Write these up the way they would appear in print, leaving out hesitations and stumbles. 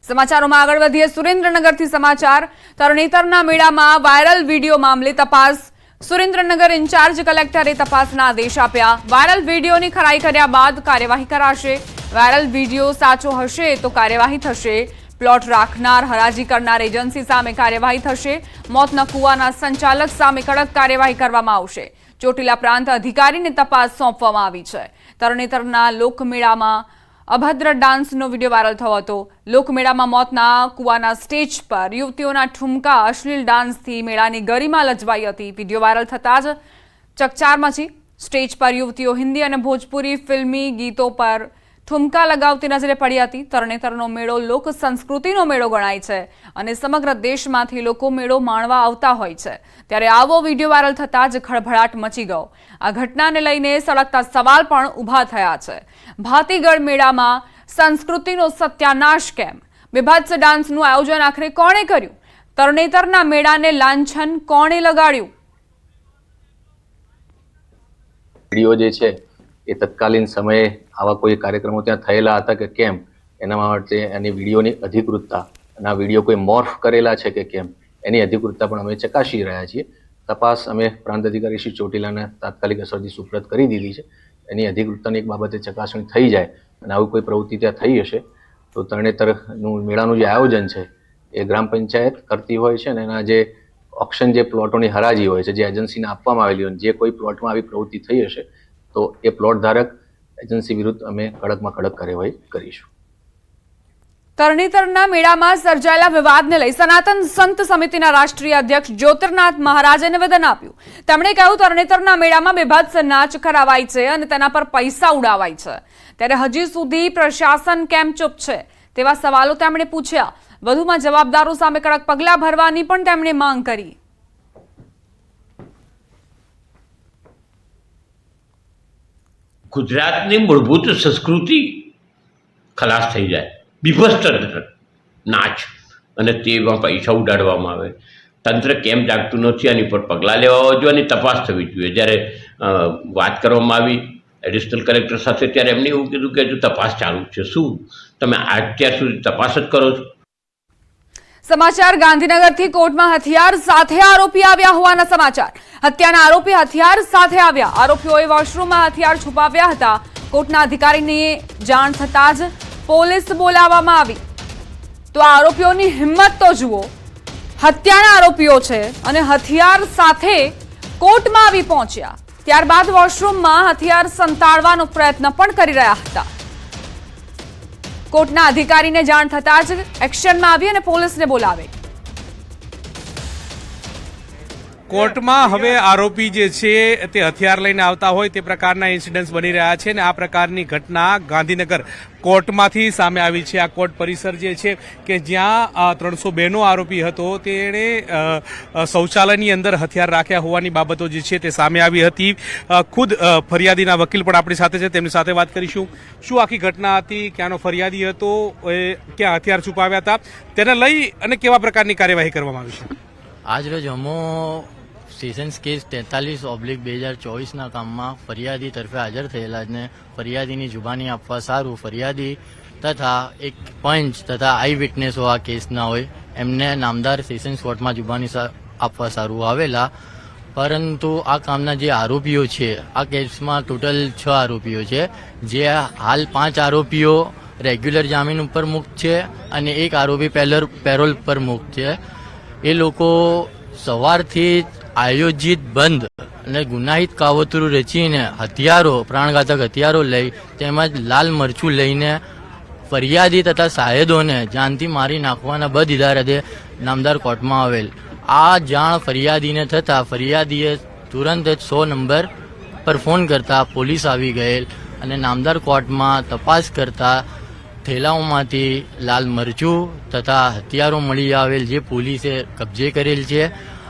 સમાચારોમાં આગળ વધીએ સુરેન્દ્રનગરથી સમાચાર તરણેતરના મેળામાં વાયરલ વિડીયો મામલે તપાસ સુરેન્દ્રનગર ઇન્ચાર્જ કલેક્ટરે તપાસના આદેશ આપ્યા વાયરલ વિડીયોની ખરાઈ કર્યા બાદ કાર્યવાહી કરાશે વાયરલ વિડીયો સાચો હશે તો કાર્યવાહી થશે પ્લોટ રાખનાર હરાજી કરનાર એજન્સી સામે કાર્યવાહી થશે મોતના કુવાના સંચાલક સામે કડક કાર્યવાહી કરવામાં આવશે ચોટીલા પ્રાંત અધિકારીને તપાસ સોંપવામાં આવી છે તરણેતરના લોકમેળામાં અભદ્ર ડાન્સનો વિડીયો વાયરલ થયો હતો લોકમેળામાં મોતના કુવાના સ્ટેજ પર યુવતીઓના ઠુમકા અશ્લીલ ડાન્સથી મેળાની ગરિમા લજવાઈ હતી વિડીયો વાયરલ થતા જ ચકચાર મચી સ્ટેજ પર યુવતીઓ હિન્દી અને ભોજપુરી ફિલ્મી ગીતો પર ઠુમકા લગાવતી નજરે પડી હતી તરણેતરનો મેળો લોક સંસ્કૃતિનો મેળો ગણાય છે અને સમગ્ર દેશમાંથી લોકો મેળો માણવા આવતા હોય છે ત્યારે આવો વિડીયો વાયરલ થતા જ ખળભળાટ મચી ગયો આ ઘટનાને લઈને સળગતા સવાલ પણ ઊભા થયા છે ભાતીગઢ મેળામાં સંસ્કૃતિનો સત્યાનાશ કેમ વિભત્સ ડાન્સનું આયોજન આખરે કોણે કર્યું તરણેતરના મેળાને લાંછન કોણે લગાડ્યું વિડીયો જે છે એ તત્કાલીન સમયે આવા કોઈ કાર્યક્રમો ત્યાં થયેલા હતા કે કેમ એના માટે એની વિડીયોની અધિકૃતતા અને આ વિડીયો કોઈ મોર્ફ કરેલા છે કે કેમ એની અધિકૃતતા પણ અમે ચકાસી રહ્યા છીએ તપાસ અમે પ્રાંત અધિકારી શ્રી ચોટીલાને તાત્કાલિક અસરથી સુપ્રત કરી દીધી છે એની અધિકૃતતાની એક બાબતે ચકાસણી થઈ જાય અને આવી કોઈ પ્રવૃત્તિ ત્યાં થઈ હશે તો તરણેતરનું મેળાનું જે આયોજન છે એ ગ્રામ પંચાયત કરતી હોય છે અને એના જે ઓક્શન જે પ્લોટોની હરાજી હોય છે જે એજન્સીને આપવામાં આવેલી હોય જે કોઈ પ્લોટમાં આવી પ્રવૃત્તિ થઈ હશે તો એ પ્લોટ ધારક એજન્સી વિરુદ્ધ અમે કડકમાં કડક કાર્યવાહી કરીશું તરણેતરના મેળામાં સર્જાયેલા વિવાદને લઈ સનાતન સંત સમિતિના રાષ્ટ્રીય અધ્યક્ષ જ્યોતિર્નાથ મહારાજે નિવેદન આપ્યું તેમણે કહ્યું તરણેતરના મેળામાં બેભત્સ નાચ કરાવાય છે અને તેના પર પૈસા ઉડાવાય છે ત્યારે હજી સુધી પ્રશાસન કેમ ચૂપ છે તેવા સવાલો તેમણે પૂછ્યા વધુમાં જવાબદારો સામે કડક પગલાં ભરવાની પણ તેમણે માંગ કરી ગુજરાતની મૂળભૂત સંસ્કૃતિ ખલાસ થઈ જાય બીભત્સ નાચ અને તેમાં પૈસા ઉડાડવામાં આવે તંત્ર કેમ જાગતું નથી આની પર પગલાં લેવા જોઈએ અને તપાસ થવી જોઈએ જ્યારે વાત કરવામાં આવી એડિશનલ કલેક્ટર સાથે ત્યારે એમને એવું કીધું કે હજુ તપાસ ચાલુ છે શું તમે અત્યાર સુધી તપાસ જ કરો છો સમાચાર ગાંધીનગરથી કોર્ટમાં હથિયાર સાથે આરોપી આવ્યા હોવાના સમાચાર હત્યાના આરોપી હથિયાર સાથે આવ્યા આરોપીઓએ વોશરૂમમાં હથિયાર છુપાવ્યા હતા કોર્ટના અધિકારીની જાણ થતાં જ પોલીસ બોલાવવામાં આવી તો આ આરોપીઓની હિંમત તો જુઓ હત્યાના આરોપીઓ છે અને હથિયાર સાથે કોર્ટમાં આવી પહોંચ્યા ત્યારબાદ વોશરૂમમાં હથિયાર સંતાડવાનો પ્રયત્ન પણ કરી રહ્યા હતા કોર્ટના અધિકારીને જાણ થતાં જ એક્શનમાં આવી અને પોલીસને બોલાવે કોર્ટમાં હવે આરોપી જે છે તે હથિયાર લઈને આવતા હોય તે પ્રકારના ઇન્સિડન્ટ્સ બની રહ્યા છે અને આ પ્રકારની ઘટના ગાંધીનગર કોર્ટમાંથી સામે આવી છે આ કોર્ટ પરિસર જે છે કે જ્યાં 302 નો આરોપી હતો તેણે શૌચાલયની અંદર હથિયાર રાખ્યા હોવાની બાબતો જે છે તે સામે આવી હતી ખુદ ફરિયાદીના વકીલ પણ આપણી સાથે છે તેમની સાથે વાત કરીશું શું આખી ઘટના હતી ક્યાંનો ફરિયાદી હતો ક્યાં હથિયાર છુપાવ્યા હતા તેને લઈ અને કેવા પ્રકારની કાર્યવાહી કરવામાં આવી છે આજરોજ અમો સેશન્સ કેસ 43/2024ના કામમાં ફરિયાદી તરફે હાજર થયેલા ને ફરિયાદીની જુબાની આપવા સારું ફરિયાદી તથા એક પંચ તથા આઈ વિટનેસો આ કેસના હોય એમને નામદાર સેશન્સ કોર્ટમાં જુબાની આપવા સારું આવેલા પરંતુ આ કામના જે આરોપીઓ છે આ કેસમાં ટોટલ 6 આરોપીઓ છે જે હાલ 5 આરોપીઓ રેગ્યુલર જામીન ઉપર મુક્ત છે અને એક આરોપી પેરોલ પર મુક્ત છે એ લોકો સવારથી આયોજિત બંધ અને ગુનાહિત કાવતરું રચીને હથિયારો પ્રાણઘાતક હથિયારો લઈ તેમજ લાલ મરચું લઈને ફરિયાદી તથા સાહેદોને જાનથી મારી નાખવાના બદ ઇરાદે નામદાર કોર્ટમાં આવેલ આ જાણ ફરિયાદીને થતાં ફરિયાદીએ તુરંત જ 100 નંબર પર ફોન કરતા પોલીસ આવી ગયેલ અને નામદાર કોર્ટમાં તપાસ કરતા થેલાઓમાંથી લાલ મરચું તથા હથિયારો મળી આવેલ જે પોલીસે કબજે કરેલ છે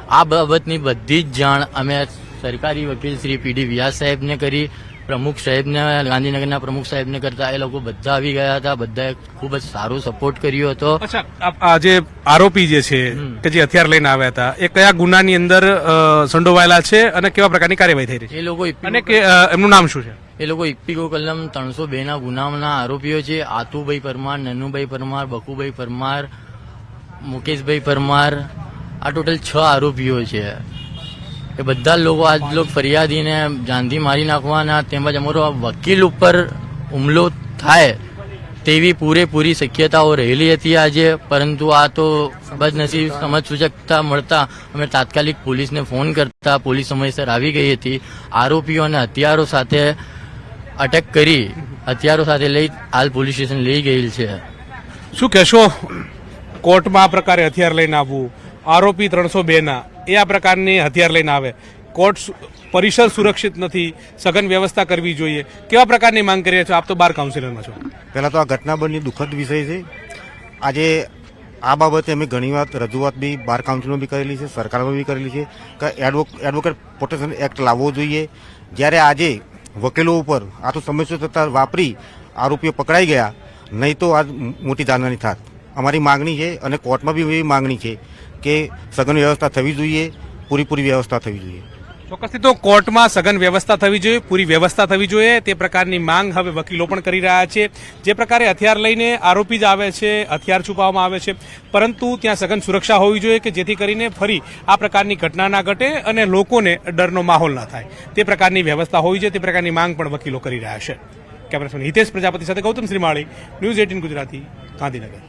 આ બાબતની બધી જ જાણ અમે સરકારી વકીલ શ્રી પીડી વ્યાસ સાહેબને કરી પ્રમુખ સાહેબને ગાંધીનગરના પ્રમુખ સાહેબને કરતા એ લોકો બધા આવી ગયા હતા બધાએ ખૂબ જ સારો સપોર્ટ કર્યો હતો અચ્છા આ જે આરોપી જે છે કે જે હથિયાર લઈને આવ્યા હતા એ કયા ગુનાની અંદર સંડોવાયેલા છે અને કેવા પ્રકારની કાર્યવાહી થઈ રહી છે એ લોકો અને એમનું નામ શું છે એ લોકો ઇપ્પિકો કલમ 302ના ગુનાના આરોપીઓ છે. આતુભાઈ પરમાર, નનુભાઈ પરમાર, બકુભાઈ પરમાર, મુકેશભાઈ પરમાર, આ ટોટલ 6 આરોપીઓ છે. એ બધા લોકો આજ લોકો ફરિયાદીને જાનથી મારી નાખવાના તેમજ અમારો વકીલ ઉપર હુમલો થાય તેવી પૂરેપૂરી શક્યતાઓ રહેલી હતી આજે. પરંતુ આ તો બદનસીબ સમજ સૂચકતા મળતા અમે તાત્કાલિક પોલીસને ફોન કરતા પોલીસ સમયસર આવી ગઈ હતી. આરોપીઓને હથિયારો સાથે અટક કરી હથિયારો સાથે લઈ હાલ પોલીસ સ્ટેશન લઈ ગયેલ છે. શું કહેશો, કોર્ટમાં આ પ્રકારે હથિયાર લઈને આવવું, આરોપી 302ના એ આ પ્રકારની હથિયાર લઈને આવે, કોર્ટ પરિસર સુરક્ષિત નથી, સઘન વ્યવસ્થા કરવી જોઈએ, કેવા પ્રકારની માંગ કરી રહ્યા છો આપ? તો બાર કાઉન્સિલરમાં છો. પહેલાં તો આ ઘટના બનની દુઃખદ વિષય છે. આજે આ બાબતે અમે ઘણીવાર રજૂઆત બી બાર કાઉન્સિલમાં બી કરેલી છે, સરકારમાં બી કરેલી છે કે એડવોકેટ પ્રોટેક્શન એક્ટ લાવવો જોઈએ. જ્યારે આજે વકીલો ઉપર આ તો સમજસૂચકતા વાપરી આરોપીઓ પકડાઈ ગયા, નહીં તો આજ મોટી જાનહાની થાત. અમારી માગણી છે અને કોર્ટમાં બી એવી માગણી છે કે સઘન વ્યવસ્થા થવી જોઈએ, પૂરી વ્યવસ્થા થવી જોઈએ. ચોક્કસથી તો કોર્ટમાં સઘન વ્યવસ્થા થવી જોઈએ, પૂરી વ્યવસ્થા થવી જોઈએ, તે પ્રકારની માંગ હવે વકીલો પણ કરી રહ્યા છે. જે પ્રકારે હથિયાર લઈને આરોપી જ આવે છે, હથિયાર છુપાવવામાં આવે છે, પરંતુ ત્યાં સઘન સુરક્ષા હોવી જોઈએ કે જેથી કરીને ફરી આ પ્રકારની ઘટના ના ઘટે અને લોકોને ડરનો માહોલ ના થાય. તે પ્રકારની વ્યવસ્થા હોવી જોઈએ, તે પ્રકારની માંગ પણ વકીલો કરી રહ્યા છે. કેમેરામેન હિતેશ પ્રજાપતિ સાથે ગૌતમ શ્રીમાળી, ન્યૂઝ 18 ગુજરાતી, ગાંધીનગર.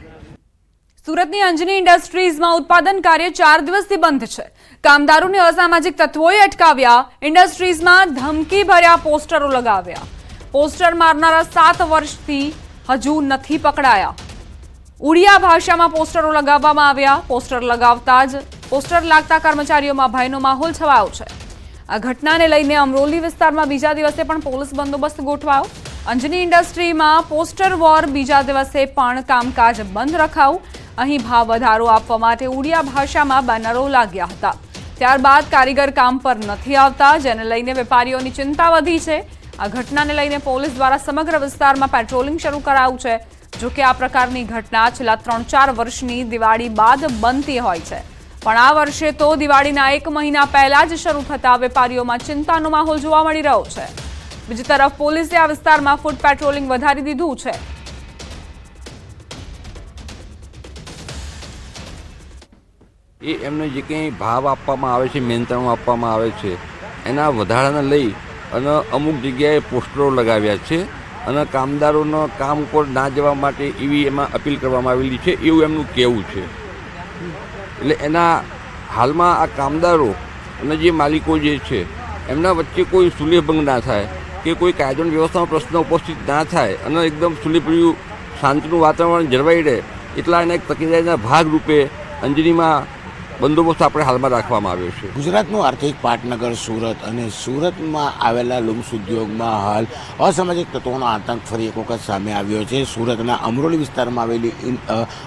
સુરતની અંજની ઇન્ડસ્ટ્રીઝમાં ઉત્પાદન કાર્ય 4 દિવસથી બંધ છે. કામદારોને અસામાજિક તત્વોએ અટકાવ્યા, ઇન્ડસ્ટ્રીઝમાં ધમકી ભર્યા પોસ્ટરો લગાવ્યા. પોસ્ટર મારનારા 7 વર્ષથી હજુ નથી પકડાયા. ઉડિયા ભાષામાં પોસ્ટરો લગાવવામાં આવ્યા. પોસ્ટર લાગતા કર્મચારીઓમાં ભયનો માહોલ છવાયો છે. આ ઘટનાને લઈને અમરોલી વિસ્તારમાં બીજા દિવસે પણ પોલીસ બંદોબસ્ત ગોઠવાયો. અંજની ઇન્ડસ્ટ્રીમાં પોસ્ટર વોર બીજા દિવસે પણ કામકાજ બંધ રખાયું. અહીં ભાવ વધારો આપવા માટે ઉડિયા ભાષામાં બેનરો લાગ્યા હતા. ત્યારબાદ કારીગર કામ પર નથી આવતા, જેને લઈને વેપારીઓની ચિંતા વધી છે. આ ઘટનાને લઈને પોલીસ દ્વારા સમગ્ર વિસ્તારમાં પેટ્રોલિંગ શરૂ કરાયું છે. જોકે આ પ્રકારની ઘટના છેલ્લા 3-4 વર્ષની દિવાળી બાદ બનતી હોય છે, પણ આ વર્ષે તો દિવાળીના 1 મહિના પહેલા જ શરૂ થતા વેપારીઓમાં ચિંતાનો માહોલ જોવા મળી રહ્યો છે. બીજી તરફ પોલીસે આ વિસ્તારમાં ફૂટ પેટ્રોલિંગ વધારી દીધું છે. એ એમને જે કંઈ ભાવ આપવામાં આવે છે, મહેનતાણું આપવામાં આવે છે, એના વધારાને લઈ અને અમુક જગ્યાએ પોસ્ટરો લગાવ્યા છે અને કામદારોનો કામ ઉપર ના જવા માટે એવી એમાં અપીલ કરવામાં આવેલી છે, એવું એમનું કહેવું છે. એટલે એના હાલમાં આ કામદારો અને જે માલિકો જે છે એમના વચ્ચે કોઈ સુલેહભંગ ના થાય કે કોઈ કાયદો અને વ્યવસ્થાનો પ્રશ્ન ઉપસ્થિત ના થાય અને એકદમ સુલેહભર્યું શાંતિનું વાતાવરણ જળવાઈ રહે, એટલા એના એક તકેદારીના ભાગરૂપે અંજનીમાં બંદોબસ્ત આપણે હાલમાં રાખવામાં આવ્યો છે. ગુજરાતનું આર્થિક પાટનગર સુરત અને સુરતમાં આવેલા લુમ્સ ઉદ્યોગમાં હાલ અસામાજિક તત્વોનો આતંક ફરી એક વખત સામે આવ્યો છે. સુરતના અમરોલી વિસ્તારમાં આવેલી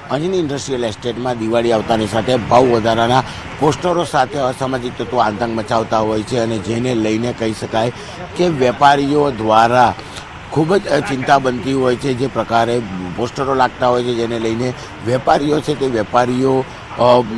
અંજની ઇન્ડસ્ટ્રીયલ એસ્ટેટમાં દિવાળી આવતાની સાથે ભાવ વધારાના પોસ્ટરો સાથે અસામાજિક તત્વો આતંક મચાવતા હોય છે અને જેને લઈને કહી શકાય કે વેપારીઓ દ્વારા ખૂબ જ ચિંતા બનતી હોય છે. જે પ્રકારે પોસ્ટરો લાગતા હોય છે જેને લઈને વેપારીઓ છે તે વેપારીઓ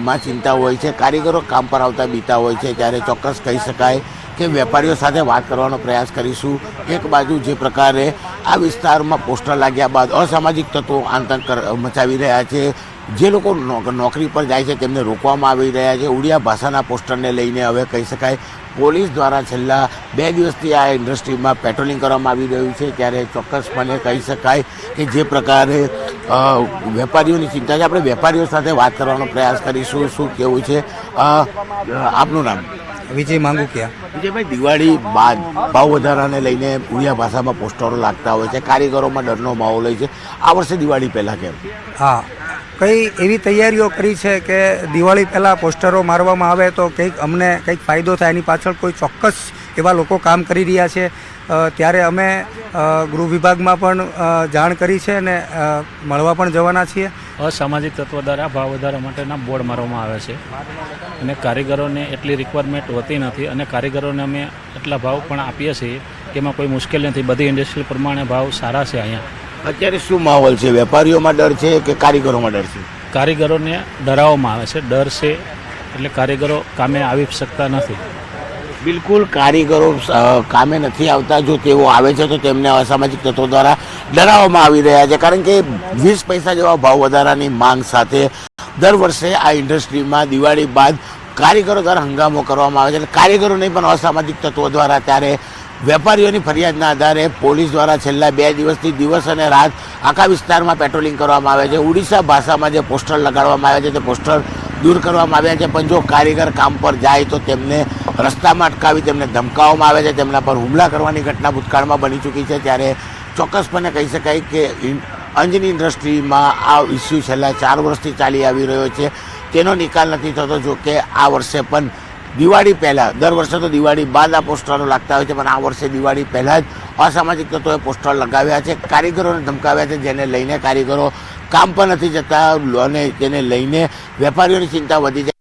માં ચિંતા હોય છે, કારીગરો કામ પર આવતા બીતા હોય છે. ત્યારે ચોક્કસ કહી શકાય કે વેપારીઓ સાથે વાત કરવાનો પ્રયાસ કરીશું. એક બાજુ જે પ્રકારે આ વિસ્તારમાં પોસ્ટર લાગ્યા બાદ અસામાજિક તત્વો આતંક મચાવી રહ્યા છે, જે લોકો નોકરી પર જાય છે તેમને રોકવામાં આવી રહ્યા છે. ઉડિયા ભાષાના પોસ્ટરને લઈને હવે કહી શકાય પોલીસ દ્વારા છેલ્લા 2 દિવસથી આ ઇન્ડસ્ટ્રીમાં પેટ્રોલિંગ કરવામાં આવી રહ્યું છે. ત્યારે ચોક્કસપણે કહી શકાય કે જે પ્રકારે વેપારીઓની ચિંતા છે, આપણે વેપારીઓ સાથે વાત કરવાનો પ્રયાસ કરીશું. શું કેવું છે આપનું નામ? વિજય માંગુકિયા. વિજયભાઈ, દિવાળી બાદ ભાવ વધારાને લઈને ઉડિયા ભાષામાં પોસ્ટરો લાગતા હોય છે, કારીગરોમાં ડરનો માહોલ હોય છે. આ વર્ષે દિવાળી પહેલાં કેમ? હા, કઈ એવી તૈયારીઓ કરી છે કે દિવાળી પહેલાં પોસ્ટરો મારવામાં આવે તો અમને કંઈક ફાયદો થાય, એની પાછળ કોઈ ચોક્કસ એવા લોકો કામ કરી રહ્યા છે. ત્યારે અમે ગૃહ વિભાગમાં પણ જાણ કરી છે અને મળવા પણ જવાના છીએ. અસામાજિક તત્વો દ્વારા ભાવ વધારા માટેના બોર્ડ મારવામાં આવે છે અને કારીગરોને એટલી રિક્વાયરમેન્ટ હોતી નથી અને કારીગરોને અમે એટલા ભાવ પણ આપીએ છીએ કે એમાં કોઈ મુશ્કેલ નથી. બધી ઇન્ડસ્ટ્રી પ્રમાણે ભાવ સારા છે અહીંયા. અત્યારે શું માહોલ છે? વેપારીઓમાં ડર છે કે કારીગરોમાં ડર છે? કારીગરોને ડરાવવામાં આવે છે, ડર છે એટલે કારીગરો કામે આવી શકતા નથી. બિલકુલ કારીગરો કામે નથી આવતા. જો તેઓ આવે છે તો તેમને અસામાજિક તત્વો દ્વારા ડરાવવામાં આવી રહ્યા છે, કારણ કે 20 પૈસા જેવા ભાવ વધારાની માંગ સાથે દર વર્ષે આ ઇન્ડસ્ટ્રીમાં દિવાળી બાદ કારીગરો દ્વારા હંગામો કરવામાં આવે છે. અને કારીગરો નહીં પણ અસામાજિક તત્વો દ્વારા ત્યારે વેપારીઓની ફરિયાદના આધારે પોલીસ દ્વારા છેલ્લા 2 દિવસથી દિવસ અને રાત આખા વિસ્તારમાં પેટ્રોલિંગ કરવામાં આવે છે. ઓડિશા ભાષામાં જે પોસ્ટર લગાડવામાં આવ્યા છે તે પોસ્ટર દૂર કરવામાં આવ્યા છે, પણ જો કારીગર કામ પર જાય તો તેમને રસ્તામાં અટકાવી તેમને ધમકાવવામાં આવે છે, તેમના પર હુમલા કરવાની ઘટના ભૂતકાળમાં બની ચૂકી છે. ત્યારે ચોક્કસપણે કહી શકાય કે અંજની ઇન્ડસ્ટ્રીમાં આ ઇસ્યુ છેલ્લા 4 વર્ષથી ચાલી આવી રહ્યો છે, તેનો નિકાલ નથી થતો. જો કે આ વર્ષે પણ દિવાળી પહેલાં, દર વર્ષે તો દિવાળી બાદ આ પોસ્ટરો લાગતા હોય છે, પણ આ વર્ષે દિવાળી પહેલાં જ અસામાજિક તત્વોએ પોસ્ટર લગાવ્યા છે, કારીગરોને ધમકાવ્યા છે, જેને લઈને કારીગરો કામ પર નથી જતા અને તેને લઈને વેપારીઓની ચિંતા વધી છે.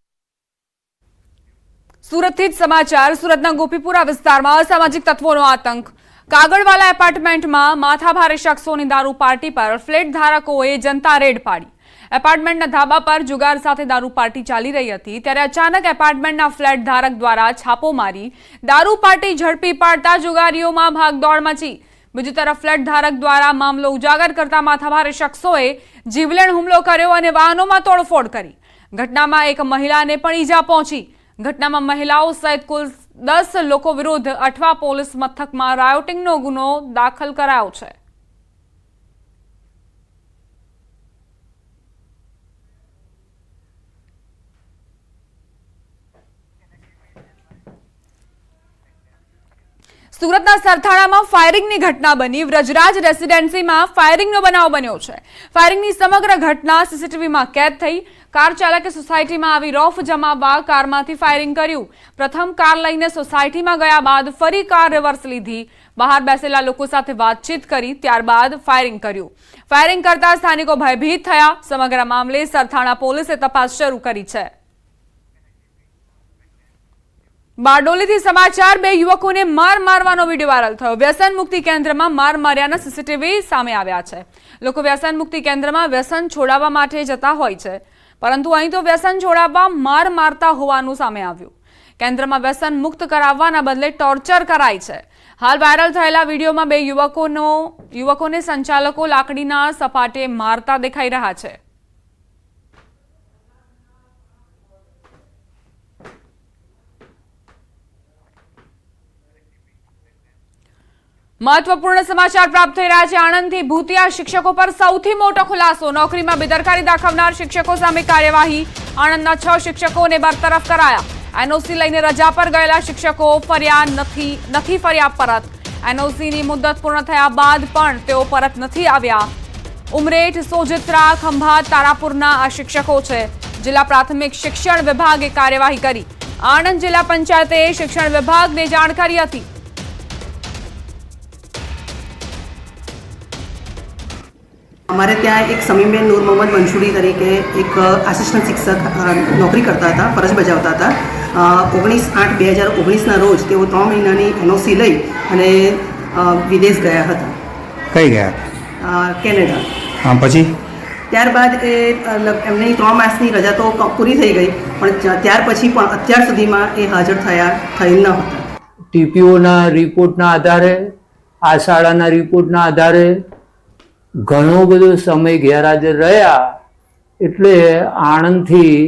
સુરતથી જ સમાચાર. સુરતના ગોપીપુરા વિસ્તારમાં અસામાજિક તત્વોનો આતંક. કાગળવાલા એપાર્ટમેન્ટમાં માથાભારે શખ્સોની દારૂ પાર્ટી પર ફ્લેટ ધારકોએ જનતા રેડ પાડી. એપાર્ટમેન્ટના ધાબા પર જુગાર સાથે દારૂ પાર્ટી ચાલી રહી હતી, ત્યારે અચાનક એપાર્ટમેન્ટના ફ્લેટ ધારક દ્વારા છાપો મારી દારૂ પાર્ટી ઝડપી પાડતા જુગારીઓમાં ભાગદોડ મચી. બીજી તરફ ફ્લેટ ધારક દ્વારા મામલો ઉજાગર કરતા માથાભારે શખ્સોએ જીવલેણ હુમલો કર્યો અને વાહનોમાં તોડફોડ કરી. ઘટનામાં એક મહિલાને પણ ઈજા પહોંચી. ઘટનામાં મહિલાઓ સહિત કુલ 10 લોકો વિરુદ્ધ અઠવા પોલીસ મથકમાં રાયોટિંગનો ગુનો દાખલ કરાયો છે. સુરતના સરથાણામાં ફાયરિંગની ઘટના બની. વ્રજરાજ રેસિડેન્સીમાં ફાયરિંગનો બનાવ બન્યો છે. ફાયરિંગની સમગ્ર ઘટના સીસીટીવીમાં કેદ થઈ. કાર ચાલકે સોસાયટીમાં આવી રોફ જમાવવા કારમાંથી ફાયરિંગ કર્યું. પ્રથમ કાર લઈને સોસાયટીમાં ગયા બાદ ફરી કાર રિવર્સ લીધી. બહાર બેસેલા લોકો સાથે વાતચીત કરી, ત્યારબાદ ફાયરિંગ કર્યું. ફાયરિંગ કરતા સ્થાનિકો ભયભીત થયા. સમગ્ર મામલે સરથાણા પોલીસે તપાસ શરૂ કરી છે. બારડોલીથી સમાચાર. 2 યુવકોને મારવાનો વિડીયો વાયરલ થયો. વ્યસન મુક્તિ કેન્દ્રમાં માર્યાના સીસીટીવી સામે આવ્યા છે. લોકો વ્યસન મુક્તિ કેન્દ્રમાં વ્યસન છોડાવવા માટે જતા હોય છે, પરંતુ અહીં તો વ્યસન છોડાવવા મારતા હોવાનું સામે આવ્યું. કેન્દ્રમાં વ્યસન મુક્ત કરાવવાના બદલે ટોર્ચર કરાય છે. હાલ વાયરલ થયેલા વિડીયોમાં 2 યુવકોને સંચાલકો લાકડીના સપાટે મારતા દેખાઈ રહ્યા છે. મહત્વપૂર્ણ સમાચાર પ્રાપ્ત થઈ રહ્યા છે. આણંદથી ભૂતિયા શિક્ષકો પર સૌથી મોટો ખુલાસો. નોકરીમાં બેદરકારી દાખવનાર શિક્ષકો સામે કાર્યવાહી. આણંદના 6 શિક્ષકોને બરતરફ કરાયા. એનઓસી લઈને રજા પર ગયેલા શિક્ષકો નથી ફર્યા પરત. એનઓસીની મુદત પૂર્ણ થયા બાદ પણ તેઓ પરત નથી આવ્યા. ઉમરેઠ, સોજિત્રા, ખંભાત, તારાપુરના આ શિક્ષકો છે. જિલ્લા પ્રાથમિક શિક્ષણ વિભાગે કાર્યવાહી કરી. આણંદ જિલ્લા પંચાયતે શિક્ષણ વિભાગને જાણ કરી હતી. हमारे ત્યાં એક સમીમબેન નૂર મોહમ્મદ મંસૂરી તરીકે એક આસિસ્ટન્ટ શિક્ષક નોકરી કરતા હતા, ફરજ બજાવતા હતા. 19/8/2019ના રોજ તેઓ 3 મહિનાની એનઓસી લઈ અને વિદેશ ગયા હતા. કઈ ગયા? કેનેડા. પછી ત્યારબાદ એમની 3 માસની રજા તો પૂરી થઈ ગઈ, પણ ત્યાર પછી પણ અત્યાર સુધીમાં એ હાજર થયેલ ન હતા. ટીપીઓના રિપોર્ટના આધારે, આ શાળાના રિપોર્ટના આધારે ઘણો બધો સમય ગેરહાજર રહ્યા, એટલે આણંદથી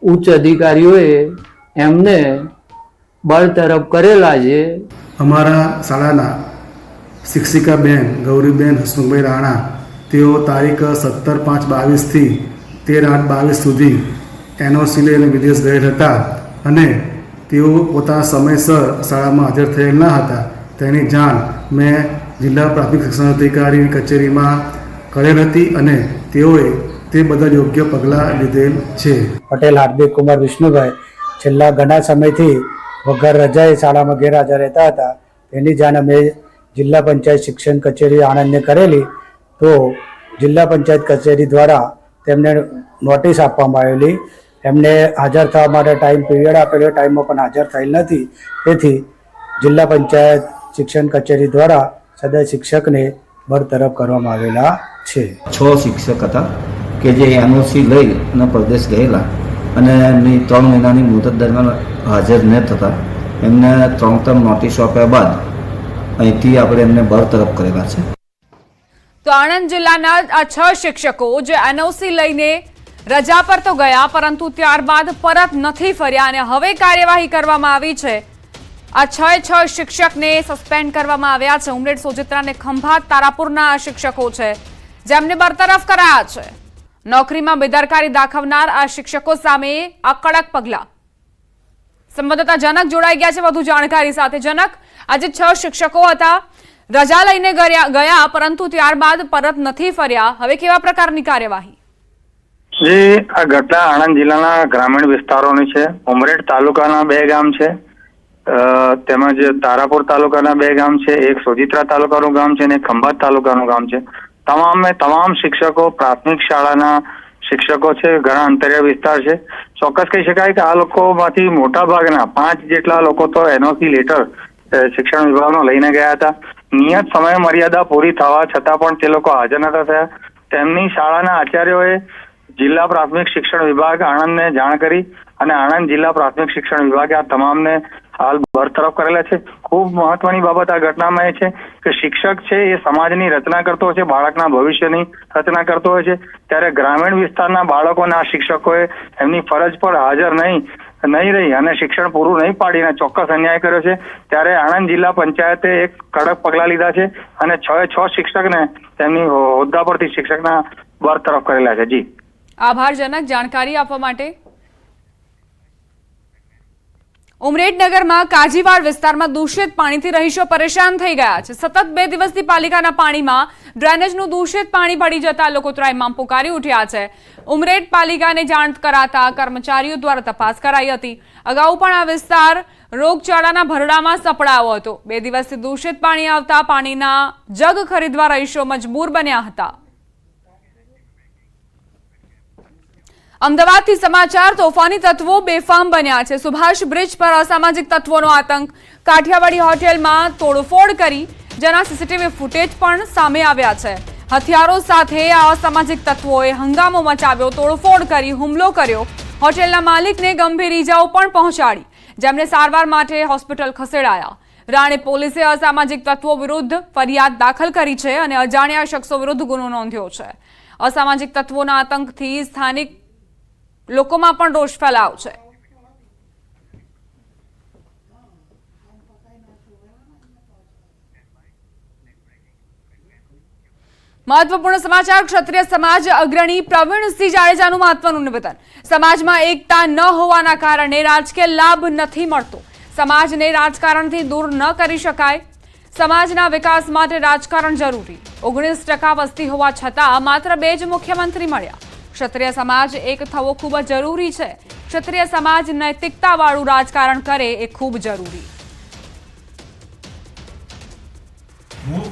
ઉચ્ચ અધિકારીઓએ એમને બરતરફ કરેલા છે. અમારા શાળાના શિક્ષિકા બેન ગૌરીબેન હસમુખભાઈ રાણા, તેઓ તારીખ 17/5/22થી 13/8/22 સુધી એનઓસી લઈને વિદેશ ગયેલ હતા અને તેઓ પોતાના સમયસર શાળામાં હાજર થયેલ ન હતા. તેની જાણ મેં જિલ્લા પ્રાથમિક શિક્ષણ અધિકારીની કચેરીમાં કરેલ હતી અને તેઓએ તે બધા યોગ્ય પગલાં લીધેલ છે. પટેલ હાર્દિક કુમાર વિષ્ણુભાઈ છેલ્લા ઘણા સમયથી વગર રજાએ શાળામાં ગેરહાજર રહેતા હતા. તેની જાણ અમે જિલ્લા પંચાયત શિક્ષણ કચેરી આણંદને કરેલી, તો જિલ્લા પંચાયત કચેરી દ્વારા તેમને નોટિસ આપવામાં આવેલી. એમને હાજર થવા માટે ટાઈમ પીરિયડ આપેલો, ટાઈમમાં પણ હાજર થયેલ નથી. તેથી જિલ્લા પંચાયત શિક્ષણ કચેરી દ્વારા સદર શિક્ષકને બરતરફ કરવામાં આવેલા છે. 6 શિક્ષક હતા કે જે એનઓસી લઈ અને પ્રદેશ ગયેલા અને એમની 3 મહિનાની મુદત દરમિયાન હાજર ન થતા એમને 3 ટર્મ નોટિસ આપ્યા બાદ અહીંથી આપણે એમને બરતરફ કરેલા છે. તો આણંદ જિલ્લાના આ 6 શિક્ષકો જે એનઓસી લઈને રજા પર તો ગયા પરંતુ ત્યારબાદ પરત નથી ફર્યા અને હવે કાર્યવાહી કરવામાં આવી છે. આ 6 શિક્ષકને સસ્પેન્ડ કરવામાં આવ્યા છે. ઉમરેઠ, સોજિત્રા અને ખંભાત તારાપુરના આ શિક્ષકો છે જેમને બરતરફ કરાયા છે. નોકરીમાં બેદરકારી દાખવનાર આ શિક્ષકો સામે આ કડક પગલાં. સંવાદદાતા જનક જોડાઈ ગયા છે વધુ જાણકારી સાથે. જનક, આજે 6 શિક્ષકો હતા, રજા લઈને ગયા પરંતુ ત્યારબાદ પરત નથી ફર્યા. હવે કેવા પ્રકારની કાર્યવાહી? આ ઘટના આણંદ જિલ્લાના ગ્રામીણ વિસ્તારોની છે. ઉમરેઠ તાલુકાના 2 ગામ છે, તેમજ તારાપુર તાલુકાના 2 ગામ છે, એક સોજિત્રા તાલુકાનું ગામ છે અને ખંભાત તાલુકાનું ગામ છે. તમામ શિક્ષકો પ્રાથમિક શાળાના શિક્ષકો છે. ઘણા અંતરિયાળ વિસ્તાર છે. ચોક્કસ કહી શકાય કે આ લોકોમાંથી મોટા ભાગના 5 જેટલા લોકો તો એનઓસી લેટર શિક્ષણ વિભાગનો લઈને ગયા હતા. નિયત સમય મર્યાદા પૂરી થવા છતાં પણ તે લોકો હાજર નતા થયા. તેમની શાળાના આચાર્યોએ જિલ્લા પ્રાથમિક શિક્ષણ વિભાગ આણંદને જાણ કરી અને આણંદ જિલ્લા પ્રાથમિક શિક્ષણ વિભાગે આ તમામને હાલ બરતરફ કરેલા છે. ખૂબ મહત્વની બાબત આ ઘટનામાં એ છે કે શિક્ષક છે એ સમાજની રચના કરતો હોય છે, બાળકના ભવિષ્યની રચના કરતો હોય છે. ત્યારે ગ્રામીણ વિસ્તારના બાળકોના શિક્ષકોએ એમની ફરજ પર હાજર નહીં રહી અને શિક્ષણ પૂરું નહીં પાડીને ચોક્કસ અન્યાય કર્યો છે. ત્યારે આણંદ જિલ્લા પંચાયતે એક કડક પગલાં લીધા છે અને 6 શિક્ષકને તેમની હોદ્દા પરથી શિક્ષકના બરતરફ કરેલા છે. જી આભાર જનક, જાણકારી આપવા માટે. ઉમરેઠનગરમાં કાજીવાડ વિસ્તારમાં દૂષિત પાણીથી રહીશો પરેશાન થઈ ગયા છે. સતત 2 દિવસથી પાલિકાના પાણીમાં ડ્રેનેજનું દૂષિત પાણી ભળી જતા લોકો ત્રાહિમામ પુકારી ઉઠ્યા છે. ઉમરેઠ પાલિકાને જાણ કરાતા કર્મચારીઓ દ્વારા તપાસ કરાઈ હતી. અગાઉ પણ આ વિસ્તાર રોગચાળાના ભરડામાં સપડાયો હતો. 2 દિવસથી દૂષિત પાણી આવતા પાણીના જગ ખરીદવા રહીશો મજબૂર બન્યા હતા. અમદાવાદથી સમાચાર. તોફાની તત્વો બેફામ બન્યા છે. સુભાષ બ્રિજ પર અસામાજિક તત્વોનો આતંક. કાઠિયાવાડી હોટેલમાં તોડફોડ કરી જેના સીસીટીવી ફૂટેજ પણ સામે આવ્યા છે. હથિયારો સાથે આ અસામાજિક તત્વોએ હંગામો મચાવ્યો, તોડફોડ કરી હુમલો કર્યો. હોટેલના માલિકને ગંભીર ઈજાઓ પણ પહોંચાડી, જેમને સારવાર માટે હોસ્પિટલ ખસેડાયા. રાણે પોલીસે અસામાજિક તત્વો વિરુદ્ધ ફરિયાદ દાખલ કરી છે અને અજાણ્યા શખ્સો વિરુદ્ધ ગુનો નોંધ્યો છે. અસામાજિક તત્વોના આતંકથી સ્થાનિક લોકોમાં પણ રોષ ફેલાયો છે. મહત્વપૂર્ણ સમાચાર. ક્ષત્રિય સમાજ અગ્રણી પ્રવીણસિંહ જાડેજાનું મહત્વનું નિવેદન. સમાજમાં એકતા ન હોવાના કારણે રાજકીય લાભ નથી મળતો. સમાજને રાજકારણથી દૂર ન કરી શકાય. સમાજના વિકાસ માટે રાજકારણ જરૂરી. 19% વસ્તી હોવા છતાં માત્ર 2 જ મુખ્યમંત્રી મળ્યા. ક્ષત્રિય સમાજ એક થવો ખૂબ જ જરૂરી છે. ક્ષત્રિય સમાજ નૈતિકતાવાળું રાજકારણ કરે એ ખૂબ જરૂરી.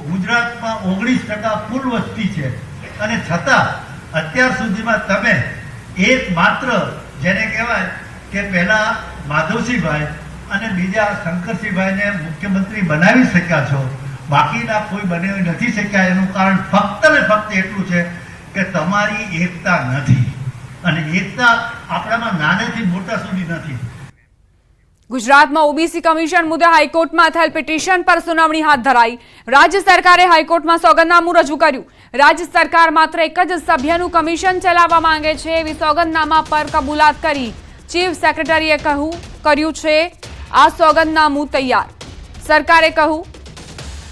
ગુજરાતમાં 19% કુલ વસ્તી છે અને છતાં અત્યાર સુધીમાં તમે એક માત્ર જેને કહેવાય કે પહેલા માધવસિંહભાઈ અને બીજા શંકરસિંહભાઈને મુખ્યમંત્રી બનાવી શક્યા છો, બાકીના કોઈ બનાવી નથી શક્યા. એનું કારણ ફક્ત ને ફક્ત એટલું છે કે તમારી એકતા નથી અને એકતા આપણામાં નાનેથી મોટા સુધી નથી. ગુજરાતમાં ઓબીસી કમિશન મુદ્દે હાઈકોર્ટમાં થયેલ પિટિશન પર સુનાવણી હાથ ધરાઈ. રાજ્ય સરકારે હાઈકોર્ટમાં સોગંદનામું રજૂ કર્યું. રાજ્ય સરકાર માત્ર એક જ સભ્યનું કમિશન ચલાવવા માંગે છે એવી સોગંદનામા પર કબૂલાત કરી. ચીફ સેક્રેટરીએ કર્યું છે આ સોગંદનામું તૈયાર. સરકારે કહ્યું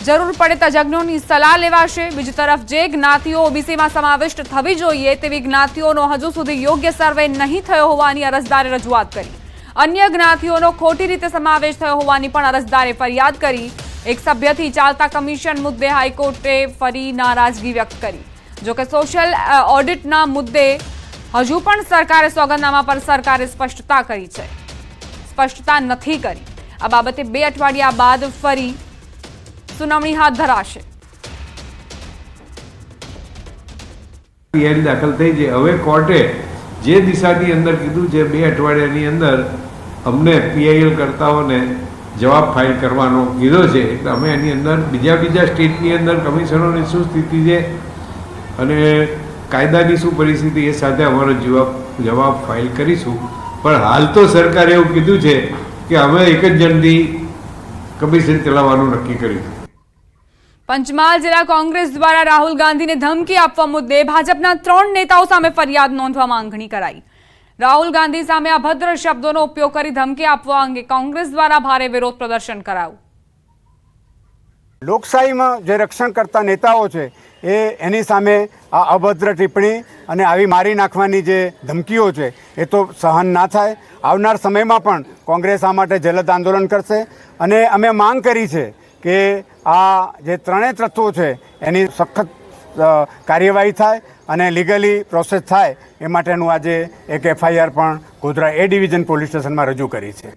જરૂર પડે તજજ્ઞોની સલાહ લેવાશે. બીજી તરફ જે જ્ઞાતિઓ ઓબીસીમાં સમાવિષ્ટ થવી જોઈએ તેવી જ્ઞાતિઓનો હજુ સુધી યોગ્ય સર્વે નહીં થયો હોવાની અરજદારે રજૂઆત કરી. અન્ય જ્ઞાતિઓનો ખોટી રીતે સમાવેશ થયો હોવાની પણ અરજદારે ફરિયાદ કરી. એક સભ્યથી ચાલતા કમિશન મુદ્દે હાઈકોર્ટે ફરી નારાજગી વ્યક્ત કરી. જોકે સોશિયલ ઓડિટના મુદ્દે હજુ પણ સરકારે સોગંદનામા પર સરકારે સ્પષ્ટતા કરી છે, સ્પષ્ટતા નથી કરી. આ બાબતે 2 અઠવાડિયા બાદ ફરી સુનાવણી હાથ ધરાશે. પીઆઈએલ દાખલ થઈ છે. હવે કોર્ટે જે દિશાની અંદર કીધું છે 2 અઠવાડિયાની અંદર અમને પીઆઈએલ કરતાઓને જવાબ ફાઇલ કરવાનો કીધો છે. એટલે અમે એની અંદર બીજા સ્ટેટની અંદર કમિશનરોની શું સ્થિતિ છે અને કાયદાની શું પરિસ્થિતિ એ સાથે અમારો જવાબ ફાઇલ કરીશું. પણ હાલ તો સરકારે એવું કીધું છે કે અમે એક જ જણથી કમિશન ચલાવવાનું નક્કી કર્યું. પંચમહાલ જિલ્લા કોંગ્રેસ દ્વારા રાહુલ ગાંધીને ધમકી આપવા મુદ્દે ભાજપના 3 નેતાઓ સામે ફરિયાદ નોંધવા માંગણી કરાઈ. રાહુલ ગાંધી સામે અભદ્ર શબ્દોનો ઉપયોગ કરી ધમકી આપવા અંગે કોંગ્રેસ દ્વારા ભારે વિરોધ પ્રદર્શન કરાયું. લોકશાહીમાં જે રક્ષણ કરતા નેતાઓ છે એની સામે આ અભદ્ર ટિપ્પણી અને આવી મારી નાખવાની જે ધમકીઓ છે એ તો સહન ના થાય. આવનાર સમયમાં પણ કોંગ્રેસ આ માટે જલદ આંદોલન કરશે અને અમે માંગ કરી છે કે આ જે ત્રણેય તત્વો છે એની સખત કાર્યવાહી થાય અને લીગલી પ્રોસેસ થાય એ માટેનું આજે એક FIR પણ ગોધરા A ડિવિઝન પોલીસ સ્ટેશનમાં રજૂ કરી છે.